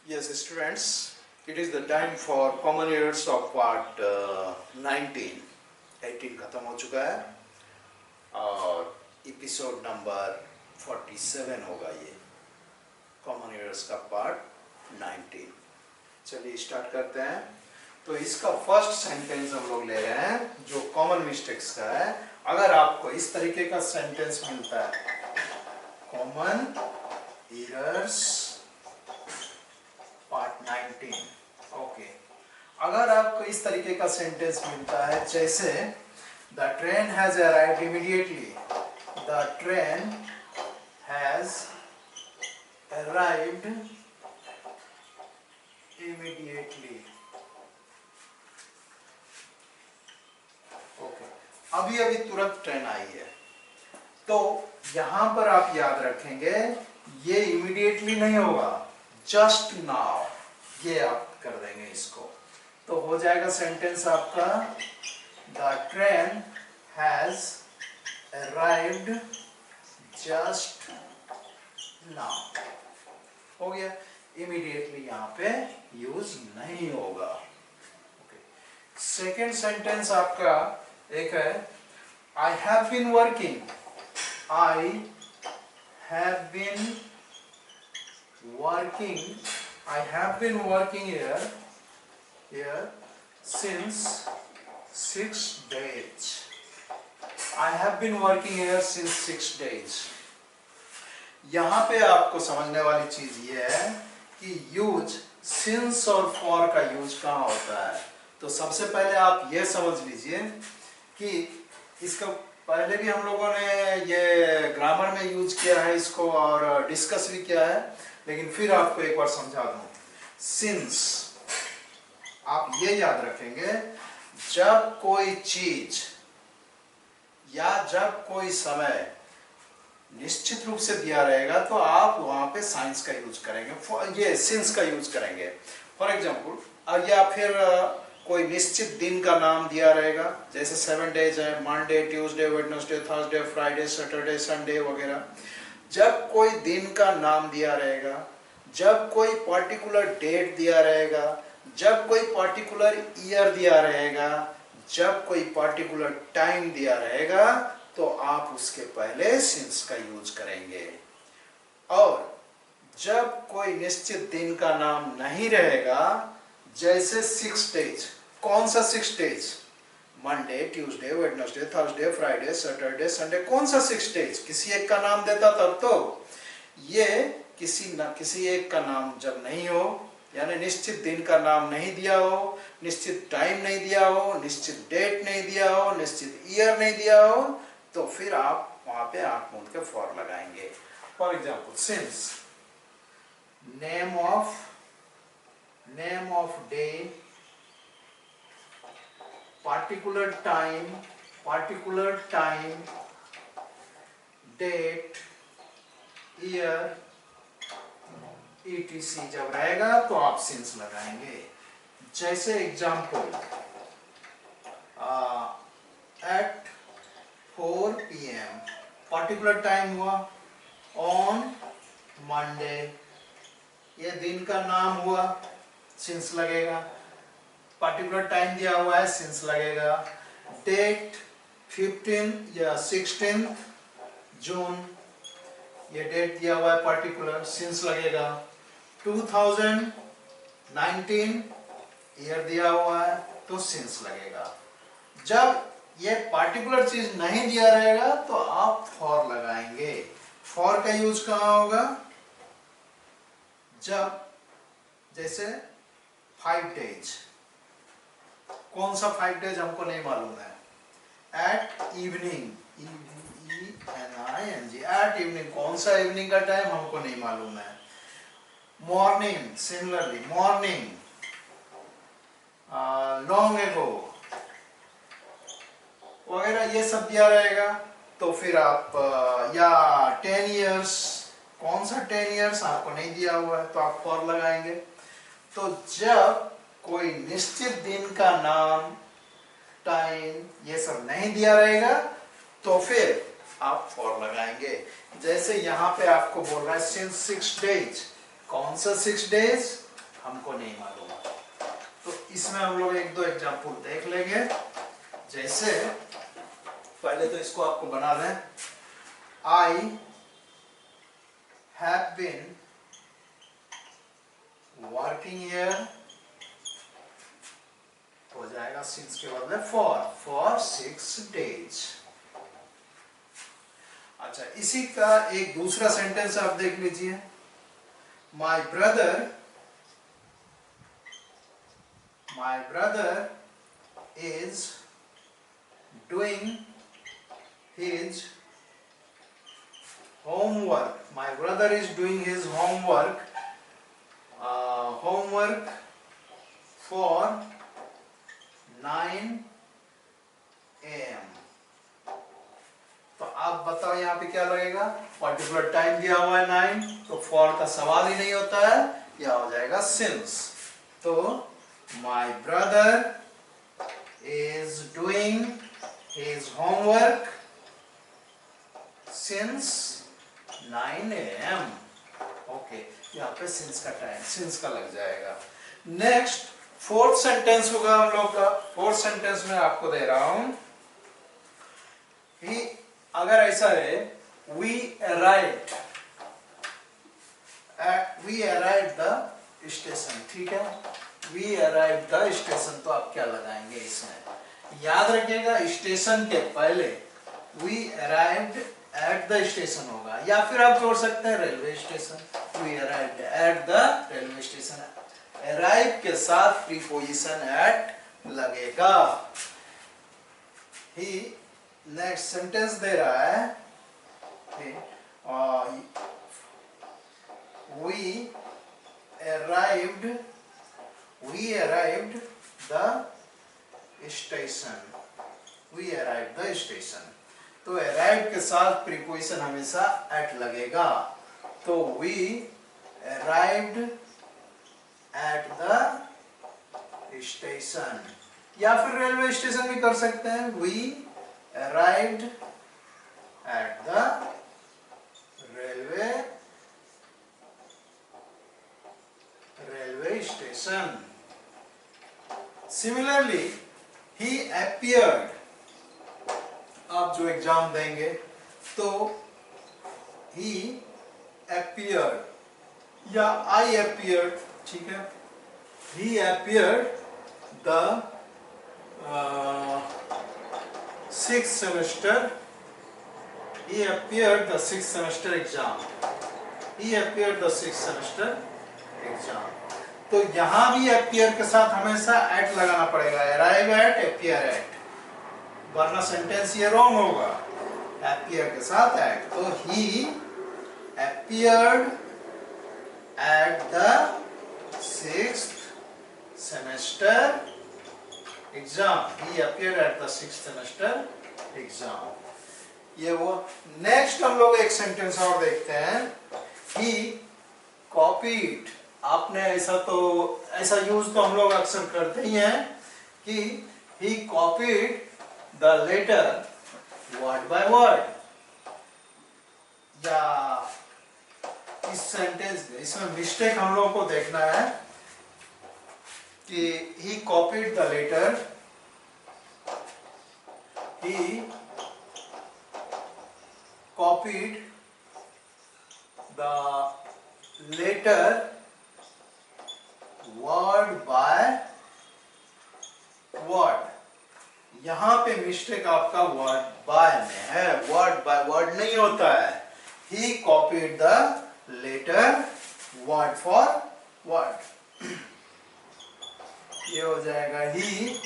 Yes, students, it is the time for common errors of part 19. 18 खत्म हो चुका है और एपिसोड नंबर 47 होगा ये कॉमन एरर्स का पार्ट 19। चलिए स्टार्ट करते हैं। तो इसका फर्स्ट सेंटेंस हम लोग ले रहे हैं जो कॉमन मिस्टेक्स का है। अगर आपको इस तरीके का सेंटेंस मिलता है, कॉमन एरर्स पार्ट 19, ओके। अगर आपको इस तरीके का सेंटेंस मिलता है जैसे the train has arrived immediately, the train has arrived immediately, okay. अभी अभी तुरंत ट्रेन आई है, तो यहां पर आप याद रखेंगे ये इमीडिएटली नहीं होगा, जस्ट नाउ, ये आप कर देंगे इसको, तो हो जाएगा सेंटेंस आपका the train has arrived just now, हो गया। इमीडिएटली यहां पे यूज नहीं होगा। सेकेंड सेंटेंस आपका एक है I have been working, I have been working, I have been working here since 6 days. I have been working here since 6 days. यहाँ पे आपको समझने वाली चीज ये है कि यूज since और for का यूज कहाँ होता है। तो सबसे पहले आप ये समझ लीजिए कि इसका पहले भी हम लोगों ने ये ग्रामर में यूज किया है इसको और डिस्कस भी किया है, लेकिन फिर आपको एक बार समझा दूं। सिंस आप ये याद रखेंगे, जब कोई चीज या जब कोई समय निश्चित रूप से दिया रहेगा तो आप वहां पे साइंस का यूज करेंगे, ये सिंस का यूज करेंगे। फॉर एग्जाम्पल या फिर कोई निश्चित दिन का नाम दिया रहेगा, जैसे 7 डेज है, Monday, Tuesday, Wednesday, Thursday, Friday, Saturday, Sunday वगैरह। जब कोई दिन का नाम दिया रहेगा, जब कोई पर्टिकुलर डेट दिया रहेगा, जब कोई पर्टिकुलर ईयर दिया रहेगा, जब कोई पर्टिकुलर टाइम दिया रहेगा, तो आप उसके पहले सिंस का यूज करेंगे। और जब कोई निश्चित दिन का नाम नहीं रहेगा, जैसे 6 डेज, कौन सा 6 days? Monday, Tuesday, Wednesday, Thursday, Friday, Saturday, Sunday, कौन सा 6 डेज? किसी एक का नाम देता तब तो। ये किसी एक का नाम जब नहीं हो, यानी निश्चित दिन का नाम नहीं दिया हो, निश्चित टाइम नहीं दिया हो, निश्चित डेट नहीं दिया हो, निश्चित ईयर नहीं दिया हो, तो फिर आप वहां पे आंख मूंद के फॉर लगाएंगे। For example since name of day, particular time, date, year, etc जब रहेगा तो आप सिंस लगाएंगे। जैसे example at 4 PM, particular time हुआ ऑन मंडे, ये दिन का नाम हुआ, सिंस लगेगा। पर्टिकुलर टाइम दिया हुआ है, सिंस लगेगा। डेट 15 या 16 जून, ये डेट दिया हुआ है पर्टिकुलर, सिंस लगेगा। 2019 ईयर दिया हुआ है तो सिंस लगेगा। जब ये पर्टिकुलर चीज नहीं दिया रहेगा तो आप फॉर लगाएंगे। फॉर का यूज कहाँ होगा? जब जैसे 5 डेज, कौन सा 5 डेज हमको नहीं मालूम है। At evening, EVENING, at evening, कौन सा इवनिंग का टाइम हमको नहीं मालूम है। Morning, similarly morning, long ago वगैरह ये सब दिया रहेगा तो फिर आप या 10 इयर्स, कौन सा 10 इयर्स आपको नहीं दिया हुआ है तो आप फॉर लगाएंगे। तो जब कोई निश्चित दिन का नाम, टाइम ये सब नहीं दिया रहेगा तो फिर आप फॉर लगाएंगे। जैसे यहाँ पे आपको बोल रहा है सिंस 6 डेज, कौन सा 6 डेज? हमको नहीं मालूम। तो इसमें हम लोग एक दो एग्जाम्पल देख लेंगे। जैसे पहले तो इसको आपको बना लें। I have been working here, हो जाएगा सिंस के बदले फॉर 6 days। अच्छा, इसी का एक दूसरा सेंटेंस आप देख लीजिए। My brother is doing his homework. My brother is doing his homework for 9 AM। तो आप बताओ यहाँ पे क्या लगेगा? पर्टिकुलर टाइम दिया हुआ है 9, तो फॉर का सवाल ही नहीं होता है, यह हो जाएगा सिंस। तो my brother is doing his homework since 9 AM। Okay, यहाँ पे सिंस का टाइम सिंस का लग जाएगा। नेक्स्ट फोर्थ सेंटेंस होगा हम लोग का। फोर्थ सेंटेंस में आपको दे रहा हूं कि अगर ऐसा है, वी अराइव्ड द स्टेशन, ठीक है, वी अराइव्ड द स्टेशन, तो आप क्या लगाएंगे इसमें? याद रखिएगा, स्टेशन के पहले we arrived at the station होगा, या फिर आप जोड़ सकते हैं railway station. We arrived at the railway station, arrive के साथ प्रीपोजिशन एट लगेगा। ही नेक्स्ट सेंटेंस दे रहा है, we arrived the station, we arrived the station. तो अराइव्ड के साथ प्रीपोजिशन हमेशा एट लगेगा। तो we arrived at the station, या फिर रेलवे स्टेशन भी कर सकते हैं। We arrived at the railway station. Similarly ही अपीयर्ड, आप जो एग्जाम देंगे तो ही अपीयर्ड या आई अपीयर्ड, ठीक है, he appeared the 6th semester, he appeared the 6th semester exam, he appeared the 6th semester exam। तो यहां भी appear के साथ हमेशा at लगाना पड़ेगा, arrive at, appear at, वरना सेंटेंस ये रॉन्ग होगा। appear के साथ at, तो he appeared at the 6th semester exam, he appeared at the 6th semester exam। ये वो। नेक्स्ट हम लोग एक सेंटेंस और देखते हैं, he copied। आपने ऐसा यूज तो हम लोग अक्सर करते ही हैं कि he copied the letter word by word। या इस सेंटेंस में, इसमें मिस्टेक हम लोग को देखना है कि he copied the letter, he copied the letter word by word। यहां पे मिस्टेक आपका वर्ड बाय में है, वर्ड बाय वर्ड नहीं होता है। he copied the letter word for word, ये हो जाएगा he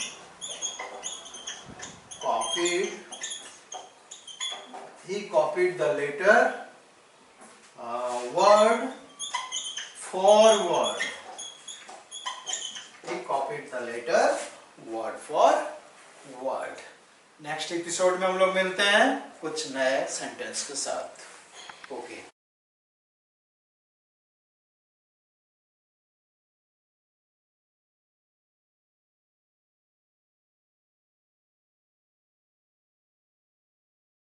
copied the letter word for word, he copied the letter word for word। Next episode में हम लोग मिलते हैं कुछ नए सेंटेंस के साथ। ओके।